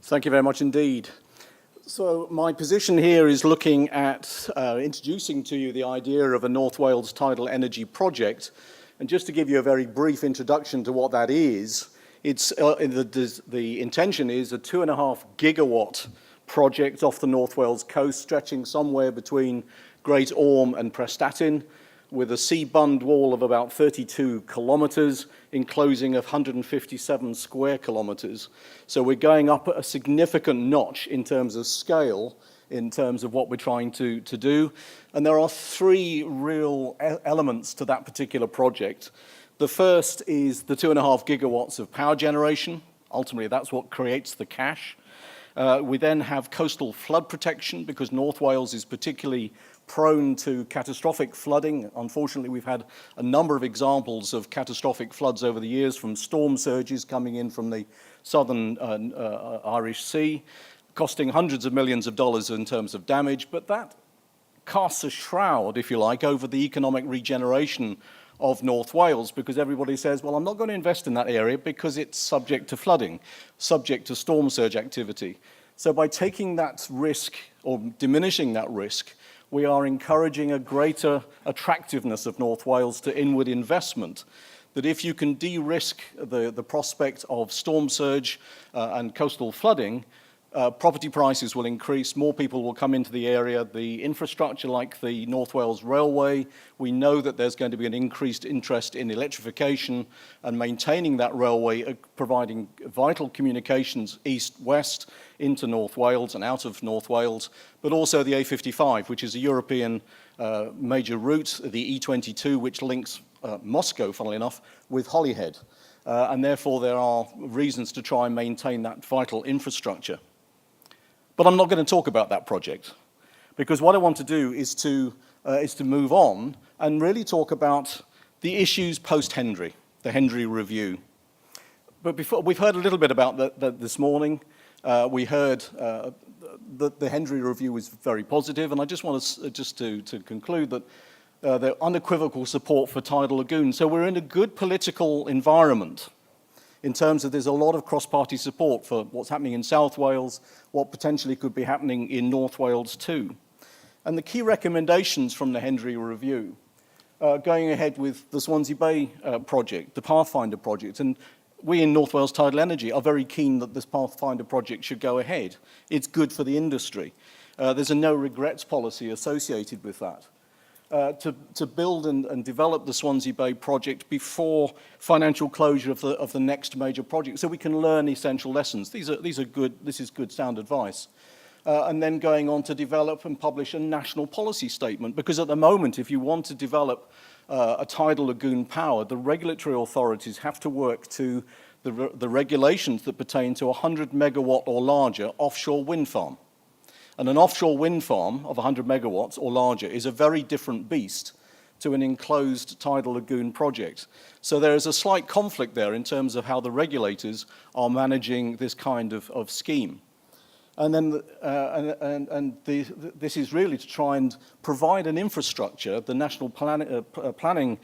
Thank you very much indeed. So my position here is looking at introducing to you the idea of a North Wales tidal energy project. And just to give you a very brief introduction to what that is, the intention is a 2.5 gigawatt project off the North Wales coast, stretching somewhere between Great Orme and Prestatyn, with a sea bund wall of about 32 kilometres, enclosing 157 square kilometres. So we're going up a significant notch in terms of scale, in terms of what we're trying to do. And there are three real elements to that particular project. The first is the 2.5 gigawatts of power generation. Ultimately, that's what creates the cash. We then have coastal flood protection, because North Wales is particularly prone to catastrophic flooding. Unfortunately, we've had a number of examples of catastrophic floods over the years, from storm surges coming in from the southern Irish Sea, costing hundreds of millions of dollars in terms of damage. But that casts a shroud, if you like, over the economic regeneration of North Wales, because everybody says, well, I'm not going to invest in that area because it's subject to flooding, subject to storm surge activity. So by taking that risk, or diminishing that risk, we are encouraging a greater attractiveness of North Wales to inward investment. That if you can de-risk the prospect of storm surge and coastal flooding, property prices will increase, more people will come into the area. The infrastructure, like the North Wales Railway, we know that there's going to be an increased interest in electrification and maintaining that railway, providing vital communications east-west into North Wales and out of North Wales, but also the A55, which is a European major route, the E22, which links Moscow, funnily enough, with Holyhead. And therefore, there are reasons to try and maintain that vital infrastructure. But I'm not going to talk about that project, because what I want to do is to move on and really talk about the issues post-Hendry, the Hendry Review. But before, we've heard a little bit about that this morning. We heard that the Hendry Review was very positive, and I just want to conclude that there unequivocal support for tidal lagoon. So we're in a good political environment in terms of there's a lot of cross-party support for what's happening in South Wales, what potentially could be happening in North Wales too. And the key recommendations from the Hendry Review, going ahead with the Swansea Bay project, the Pathfinder project, and we in North Wales Tidal Energy are very keen that this Pathfinder project should go ahead. It's good for the industry. There's a no regrets policy associated with that. To build and develop the Swansea Bay project before financial closure of the next major project, so we can learn essential lessons. This is good sound advice. And then going on to develop and publish a national policy statement, because at the moment, if you want to develop a tidal lagoon power, the regulatory authorities have to work to the regulations that pertain to a 100 megawatt or larger offshore wind farm. And an offshore wind farm of 100 megawatts or larger is a very different beast to an enclosed tidal lagoon project. So there is a slight conflict there in terms of how the regulators are managing this kind of scheme. And then, this is really to try and provide an infrastructure, the national planning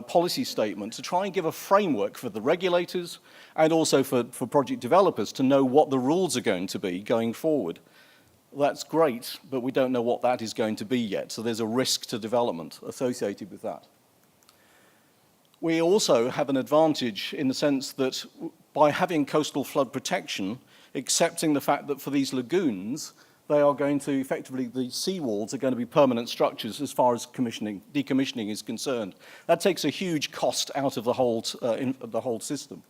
policy statement, to try and give a framework for the regulators and also for project developers to know what the rules are going to be going forward. That's great, but we don't know what that is going to be yet, so there's a risk to development associated with that. We also have an advantage in the sense that by having coastal flood protection, accepting the fact that for these lagoons, they are going to effectively, the seawalls are going to be permanent structures as far as decommissioning is concerned. That takes a huge cost out of the whole system.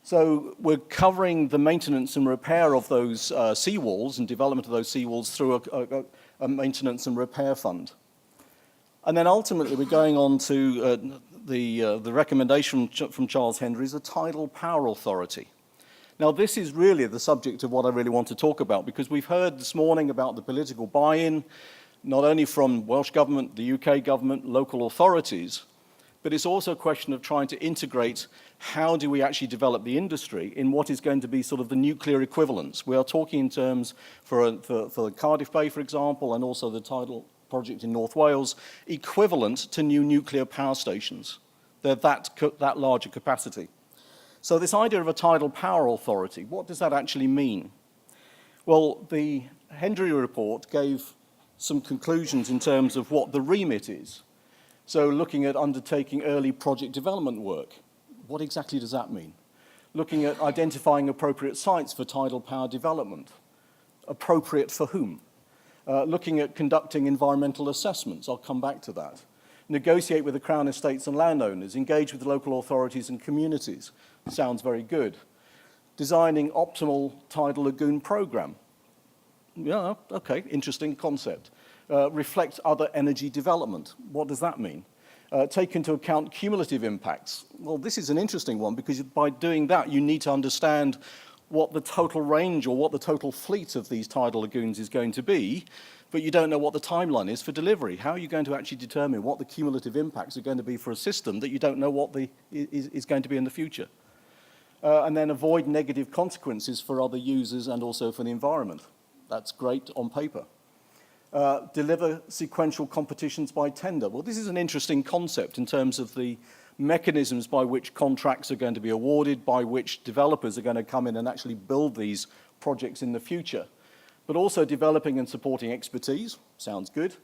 So we're covering the maintenance and repair of those seawalls and development of those seawalls through a maintenance and repair fund. And then ultimately we're going on to the recommendation from Charles Hendry is a tidal power authority. Now this is really the subject of what I really want to talk about, because we've heard this morning about the political buy-in, not only from Welsh Government, the UK Government, local authorities, but it's also a question of trying to integrate how do we actually develop the industry in what is going to be sort of the nuclear equivalents. We are talking in terms for the Cardiff Bay, for example, and also the tidal project in North Wales, equivalent to new nuclear power stations. They're that larger capacity. So this idea of a tidal power authority, what does that actually mean? Well, the Hendry report gave some conclusions in terms of what the remit is. So looking at undertaking early project development work, what exactly does that mean? Looking at identifying appropriate sites for tidal power development, appropriate for whom? Looking at conducting environmental assessments, I'll come back to that. Negotiate with the Crown estates and landowners, engage with the local authorities and communities. Sounds very good. Designing optimal tidal lagoon program. Yeah, okay, interesting concept. Reflect other energy development. What does that mean? Take into account cumulative impacts. Well, this is an interesting one because by doing that, you need to understand what the total range or what the total fleet of these tidal lagoons is going to be, but you don't know what the timeline is for delivery. How are you going to actually determine what the cumulative impacts are going to be for a system that you don't know what is going to be in the future? And then avoid negative consequences for other users and also for the environment. That's great on paper. Deliver sequential competitions by tender. Well, this is an interesting concept in terms of the mechanisms by which contracts are going to be awarded, by which developers are going to come in and actually build these projects in the future. But also developing and supporting expertise, sounds good.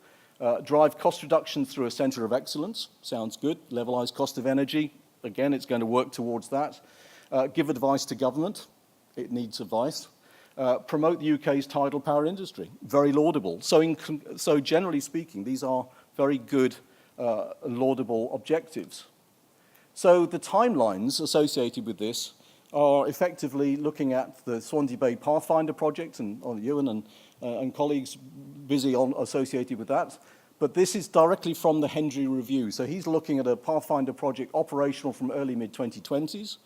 Drive cost reductions through a centre of excellence, sounds good. Levelise cost of energy, again, it's going to work towards that. Give advice to government, it needs advice. Promote the UK's tidal power industry, very laudable. So generally speaking, these are very good, laudable objectives. So the timelines associated with this are effectively looking at the Swansea Bay Pathfinder project, and Ewan and colleagues busy on associated with that. But this is directly from the Hendry Review. So he's looking at a Pathfinder project operational from early mid-2020s.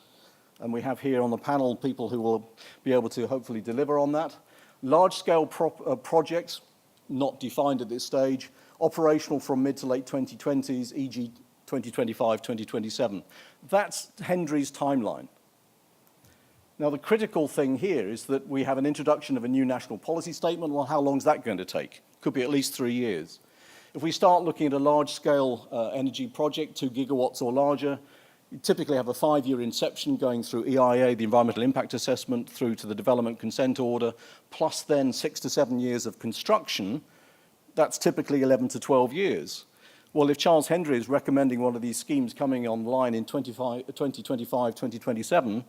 And we have here on the panel people who will be able to hopefully deliver on that. Large-scale projects, not defined at this stage, operational from mid to late 2020s, e.g. 2025, 2027. That's Hendry's timeline. Now, the critical thing here is that we have an introduction of a new national policy statement. Well, how long is that going to take? Could be at least 3 years. If we start looking at a large-scale energy project, 2 gigawatts or larger, you typically have a 5-year inception going through EIA, the environmental impact assessment, through to the development consent order, plus then 6 to 7 years of construction. That's typically 11 to 12 years. Well, if Charles Hendry is recommending one of these schemes coming online in 2025, 2027,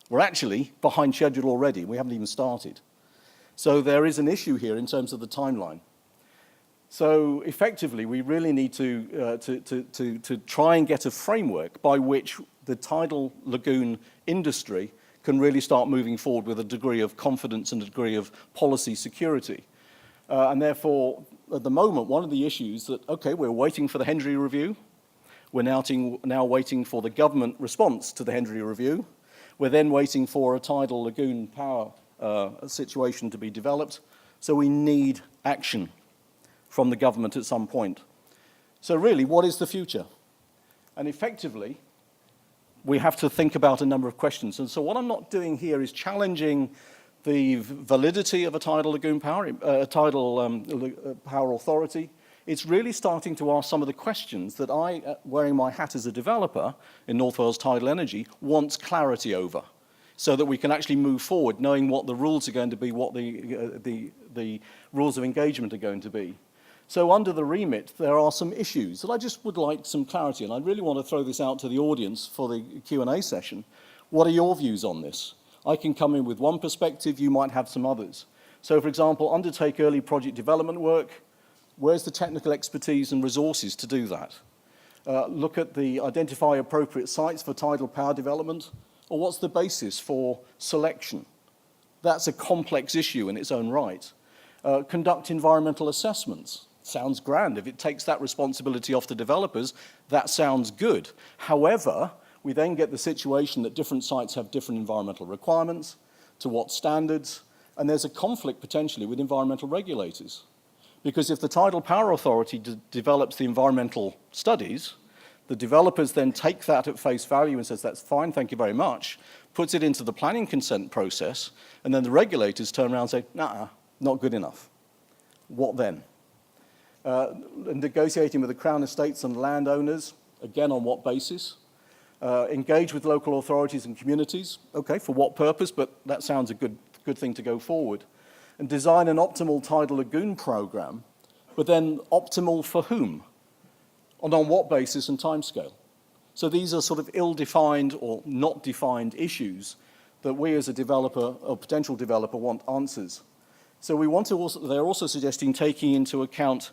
we're actually behind schedule already. We haven't even started. So there is an issue here in terms of the timeline. So effectively, we really need to try and get a framework by which the tidal lagoon industry can really start moving forward with a degree of confidence and a degree of policy security. And therefore, at the moment, one of the issues that, okay, we're waiting for the Hendry Review. We're now waiting for the government response to the Hendry Review. We're then waiting for a tidal lagoon power situation to be developed. So we need action from the government at some point. So really, what is the future? And effectively, we have to think about a number of questions. And so what I'm not doing here is challenging the validity of a tidal lagoon power, power authority. It's really starting to ask some of the questions that I, wearing my hat as a developer in North Wales Tidal Energy, wants clarity over, so that we can actually move forward knowing what the rules are going to be, what the rules of engagement are going to be. So under the remit, there are some issues that I just would like some clarity, and I really want to throw this out to the audience for the Q&A session. What are your views on this? I can come in with one perspective, you might have some others. So for example, undertake early project development work. Where's the technical expertise and resources to do that? Look at the identify appropriate sites for tidal power development, or what's the basis for selection? That's a complex issue in its own right. Conduct environmental assessments. Sounds grand. If it takes that responsibility off the developers, that sounds good. However, we then get the situation that different sites have different environmental requirements, to what standards, and there's a conflict potentially with environmental regulators. Because if the Tidal Power Authority develops the environmental studies, the developers then take that at face value and says, that's fine, thank you very much, puts it into the planning consent process, and then the regulators turn around and say, nah, not good enough. What then? Negotiating with the Crown estates and landowners, again, on what basis? Engage with local authorities and communities. Okay, for what purpose? But that sounds a good thing to go forward. and design an optimal tidal lagoon program, but then optimal for whom? And on what basis and timescale? So these are sort of ill-defined or not defined issues that we as a developer or potential developer want answers. So we want to also, they're also suggesting taking into account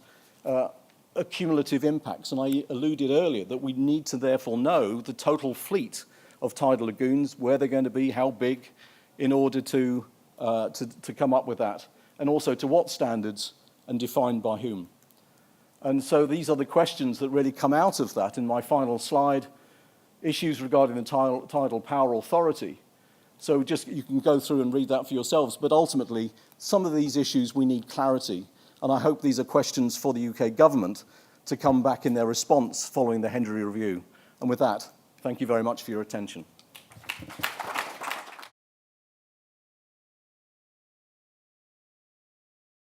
accumulative impacts. And I alluded earlier that we need to therefore know the total fleet of tidal lagoons, where they're going to be, how big, in order to come up with that. And also to what standards and defined by whom. And so these are the questions that really come out of that in my final slide. Issues regarding the Tidal Power Authority. So just, you can go through and read that for yourselves, but ultimately, some of these issues we need clarity, and I hope these are questions for the UK government to come back in their response following the Hendry Review. And with that, thank you very much for your attention.